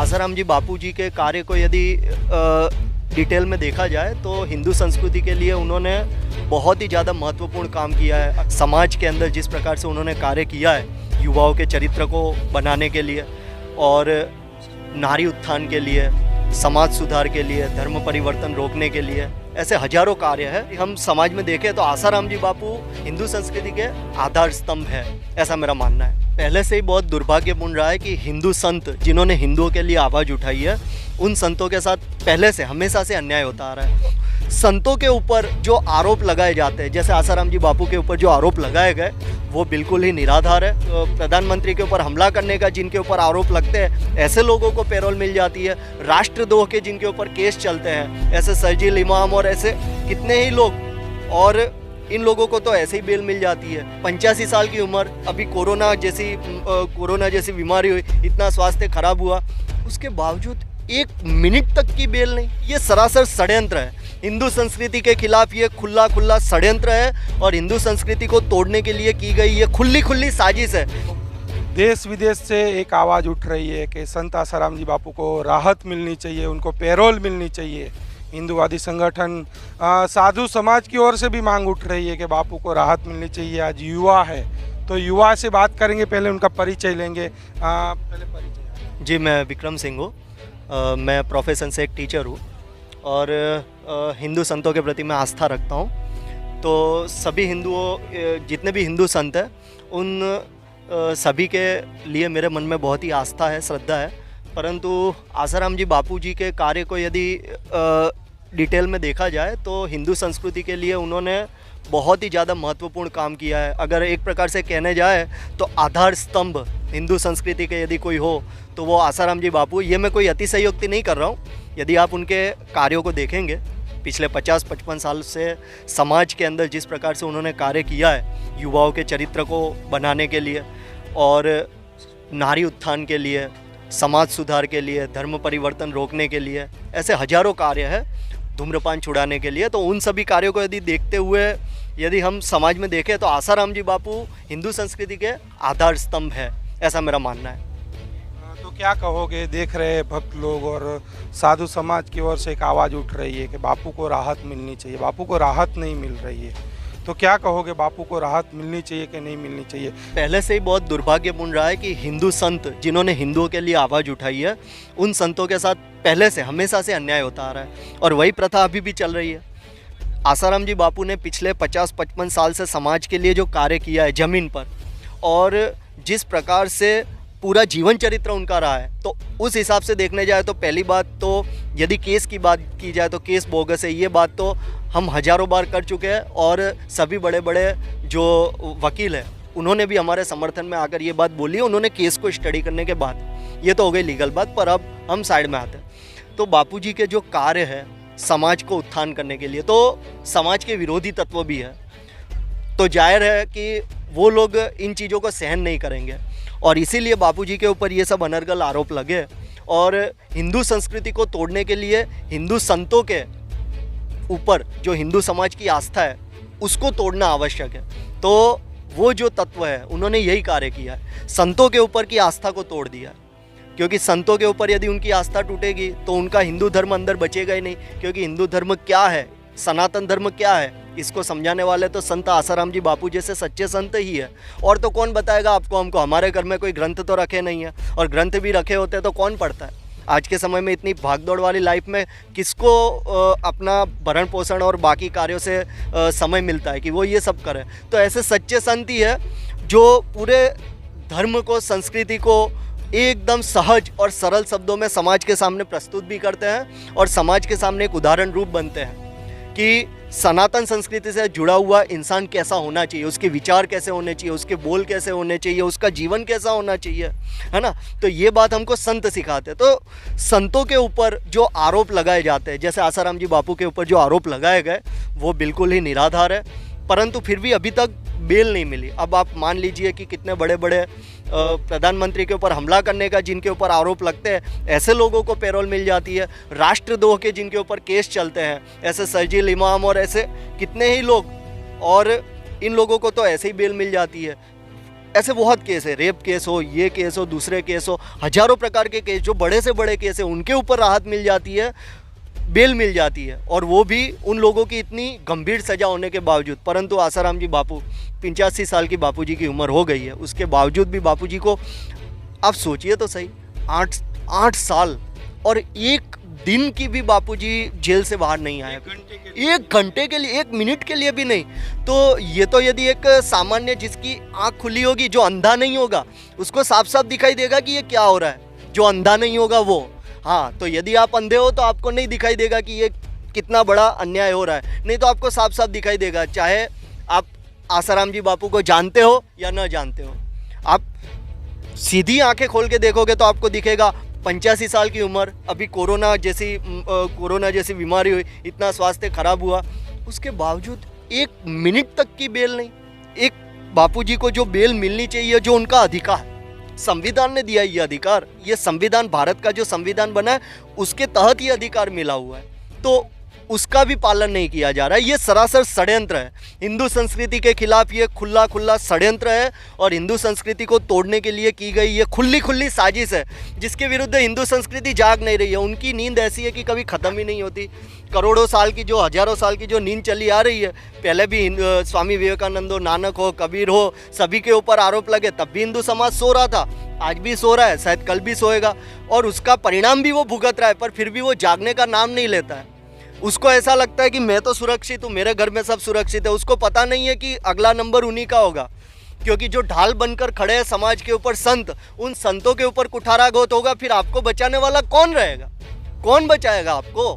आसाराम जी बापू जी के कार्य को यदि डिटेल में देखा जाए तो हिंदू संस्कृति के लिए उन्होंने बहुत ही ज़्यादा महत्वपूर्ण काम किया है। समाज के अंदर जिस प्रकार से उन्होंने कार्य किया है युवाओं के चरित्र को बनाने के लिए और नारी उत्थान के लिए, समाज सुधार के लिए, धर्म परिवर्तन रोकने के लिए, ऐसे हजारों कार्य है। हम समाज में देखें तो आसाराम जी बापू हिंदू संस्कृति के आधार स्तंभ है, ऐसा मेरा मानना है। पहले से ही बहुत दुर्भाग्यपूर्ण रहा है कि हिंदू संत जिन्होंने हिंदुओं के लिए आवाज़ उठाई है उन संतों के साथ पहले से हमेशा से अन्याय होता आ रहा है। संतों के ऊपर जो आरोप लगाए जाते हैं, जैसे आसाराम जी बापू के ऊपर जो आरोप लगाए गए वो बिल्कुल ही निराधार है। तो प्रधानमंत्री के ऊपर हमला करने का जिनके ऊपर आरोप लगते हैं ऐसे लोगों को पैरोल मिल जाती है। राष्ट्रद्रोह के जिनके ऊपर केस चलते हैं, ऐसे शर्जील इमाम और ऐसे कितने ही लोग, और इन लोगों को तो ऐसे ही बेल मिल जाती है। 85 साल की उम्र, अभी कोरोना जैसी बीमारी हुई, इतना स्वास्थ्य खराब हुआ, उसके बावजूद 1 मिनट तक की बेल नहीं। ये सरासर षड्यंत्र है, हिंदू संस्कृति के खिलाफ ये खुला षड्यंत्र है और हिंदू संस्कृति को तोड़ने के लिए की गई ये खुली साजिश है। देश विदेश से एक आवाज़ उठ रही है कि संत आसाराम जी बापू को राहत मिलनी चाहिए, उनको पैरोल मिलनी चाहिए। हिंदूवादी संगठन, साधु समाज की ओर से भी मांग उठ रही है कि बापू को राहत मिलनी चाहिए। आज युवा है तो युवा से बात करेंगे, पहले उनका परिचय लेंगे। पहले परिचय। जी, मैं विक्रम सिंह हूँ, मैं प्रोफेशन से एक टीचर हूँ और हिंदू संतों के प्रति मैं आस्था रखता हूँ। तो सभी हिंदुओं, जितने भी हिंदू संत हैं उन सभी के लिए मेरे मन में बहुत ही आस्था है, श्रद्धा है। परंतु आसाराम जी बापू जी के कार्य को यदि डिटेल में देखा जाए तो हिंदू संस्कृति के लिए उन्होंने बहुत ही ज़्यादा महत्वपूर्ण काम किया है। अगर एक प्रकार से कहने जाए तो आधार स्तंभ हिंदू संस्कृति के यदि कोई हो तो वो आसाराम जी बापू। ये मैं कोई अतिशयोक्ति नहीं कर रहा हूँ। यदि आप उनके कार्यों को देखेंगे, पिछले 50-55 साल से समाज के अंदर जिस प्रकार से उन्होंने कार्य किया है युवाओं के चरित्र को बनाने के लिए और नारी उत्थान के लिए, समाज सुधार के लिए, धर्म परिवर्तन रोकने के लिए, ऐसे हजारों कार्य है, धूम्रपान छुड़ाने के लिए। तो उन सभी कार्यों को यदि देखते हुए यदि हम समाज में देखें तो आसाराम जी बापू हिंदू संस्कृति के आधार स्तंभ है, ऐसा मेरा मानना है। तो क्या कहोगे, देख रहे भक्त लोग और साधु समाज की ओर से एक आवाज़ उठ रही है कि बापू को राहत मिलनी चाहिए, बापू को राहत नहीं मिल रही है, तो क्या कहोगे, बापू को राहत मिलनी चाहिए कि नहीं मिलनी चाहिए? पहले से ही बहुत दुर्भाग्यपूर्ण रहा है कि हिंदू संत जिन्होंने हिंदुओं के लिए आवाज़ उठाई है उन संतों के साथ पहले से हमेशा से अन्याय होता आ रहा है और वही प्रथा अभी भी चल रही है। आसाराम जी बापू ने पिछले 50-55 साल से समाज के लिए जो कार्य किया है ज़मीन पर, और जिस प्रकार से पूरा जीवन चरित्र उनका रहा है, तो उस हिसाब से देखने जाए तो पहली बात तो यदि केस की बात की जाए तो केस बोगस है। ये बात तो हम हजारों बार कर चुके हैं और सभी बड़े बड़े जो वकील हैं उन्होंने भी हमारे समर्थन में आकर ये बात बोली है, उन्होंने केस को स्टडी करने के बाद। ये तो हो गई लीगल बात, पर अब हम साइड में आते हैं। तो बापू जी के जो कार्य है समाज को उत्थान करने के लिए, तो समाज के विरोधी तत्व भी है, तो जाहिर है कि वो लोग इन चीज़ों को सहन नहीं करेंगे और इसीलिए बापू जी के ऊपर ये सब अनर्गल आरोप लगे। और हिंदू संस्कृति को तोड़ने के लिए हिंदू संतों के ऊपर जो हिंदू समाज की आस्था है उसको तोड़ना आवश्यक है। तो वो जो तत्व है उन्होंने यही कार्य किया है, संतों के ऊपर की आस्था को तोड़ दिया। क्योंकि संतों के ऊपर यदि उनकी आस्था टूटेगी तो उनका हिंदू धर्म अंदर बचेगा ही नहीं। क्योंकि हिंदू धर्म क्या है, सनातन धर्म क्या है, इसको समझाने वाले तो संत आसाराम जी बापू जैसे सच्चे संत ही है। और तो कौन बताएगा आपको, हमको? हमारे घर में कोई ग्रंथ तो रखे नहीं है, और ग्रंथ भी रखे होते तो कौन पढ़ता है? आज के समय में इतनी भागदौड़ वाली लाइफ में किसको अपना भरण पोषण और बाकी कार्यों से समय मिलता है कि वो ये सब करे? तो ऐसे सच्चे संत ही है जो पूरे धर्म को, संस्कृति को एकदम सहज और सरल शब्दों में समाज के सामने प्रस्तुत भी करते हैं और समाज के सामने एक उदाहरण रूप बनते हैं कि सनातन संस्कृति से जुड़ा हुआ इंसान कैसा होना चाहिए, उसके विचार कैसे होने चाहिए, उसके बोल कैसे होने चाहिए, उसका जीवन कैसा होना चाहिए, है ना। तो ये बात हमको संत सिखाते हैं। तो संतों के ऊपर जो आरोप लगाए जाते हैं, जैसे आसाराम जी बापू के ऊपर जो आरोप लगाए गए वो बिल्कुल ही निराधार है, परंतु फिर भी अभी तक बेल नहीं मिली। अब आप मान लीजिए कि कितने बड़े बड़े प्रधानमंत्री के ऊपर हमला करने का जिनके ऊपर आरोप लगते हैं ऐसे लोगों को पैरोल मिल जाती है। राष्ट्रद्रोह के जिनके ऊपर केस चलते हैं, ऐसे शर्जील इमाम और ऐसे कितने ही लोग, और इन लोगों को तो ऐसे ही बेल मिल जाती है। ऐसे बहुत केस है, रेप केस हो, ये केस हो, दूसरे केस हो, हजारों प्रकार के केस जो बड़े से बड़े केस है उनके ऊपर राहत मिल जाती है, बेल मिल जाती है, और वो भी उन लोगों की इतनी गंभीर सजा होने के बावजूद। परंतु आसाराम जी बापू 85 साल की बापूजी की उम्र हो गई है, उसके बावजूद भी बापूजी को आप सोचिए तो सही, 8 साल और एक दिन की भी बापूजी जेल से बाहर नहीं आए, 1 घंटे के लिए, 1 मिनट के लिए भी नहीं। तो ये तो यदि एक सामान्य जिसकी आंख खुली होगी, जो अंधा नहीं होगा, उसको साफ साफ दिखाई देगा कि ये क्या हो रहा है। जो अंधा नहीं होगा वो, हाँ, तो यदि आप अंधे हो तो आपको नहीं दिखाई देगा कि ये कितना बड़ा अन्याय हो रहा है, नहीं तो आपको साफ साफ दिखाई देगा, चाहे आप आसाराम जी बापू को जानते हो या न जानते हो। आप सीधी आंखें खोल के देखोगे तो आपको दिखेगा 85 साल की उम्र, अभी कोरोना जैसी बीमारी हुई, इतना स्वास्थ्य खराब हुआ, उसके बावजूद 1 मिनट तक की बेल नहीं। एक बापूजी को जो बेल मिलनी चाहिए, जो उनका अधिकार, संविधान ने दिया ये अधिकार, ये संविधान, भारत का जो संविधान बना है उसके तहत ये अधिकार मिला हुआ है, तो उसका भी पालन नहीं किया जा रहा है। ये सरासर षड्यंत्र है, हिंदू संस्कृति के खिलाफ ये खुला षड्यंत्र है, और हिंदू संस्कृति को तोड़ने के लिए की गई ये खुली साजिश है, जिसके विरुद्ध हिंदू संस्कृति जाग नहीं रही है। उनकी नींद ऐसी है कि कभी ख़त्म ही नहीं होती। करोड़ों साल की, जो हजारों साल की जो नींद चली आ रही है, पहले भी स्वामी विवेकानंद हो, नानक हो, कबीर हो, सभी के ऊपर आरोप लगे, तब भी हिंदू समाज सो रहा था, आज भी सो रहा है, शायद कल भी सोएगा, और उसका परिणाम भी वो भुगत रहा है, पर फिर भी वो जागने का नाम नहीं लेता है। उसको ऐसा लगता है कि मैं तो सुरक्षित हूँ, मेरे घर में सब सुरक्षित है। उसको पता नहीं है कि अगला नंबर उन्हीं का होगा, क्योंकि जो ढाल बनकर खड़े हैं समाज के ऊपर संत, उन संतों के ऊपर कुठाराघात होगा, फिर आपको बचाने वाला कौन रहेगा? कौन बचाएगा आपको?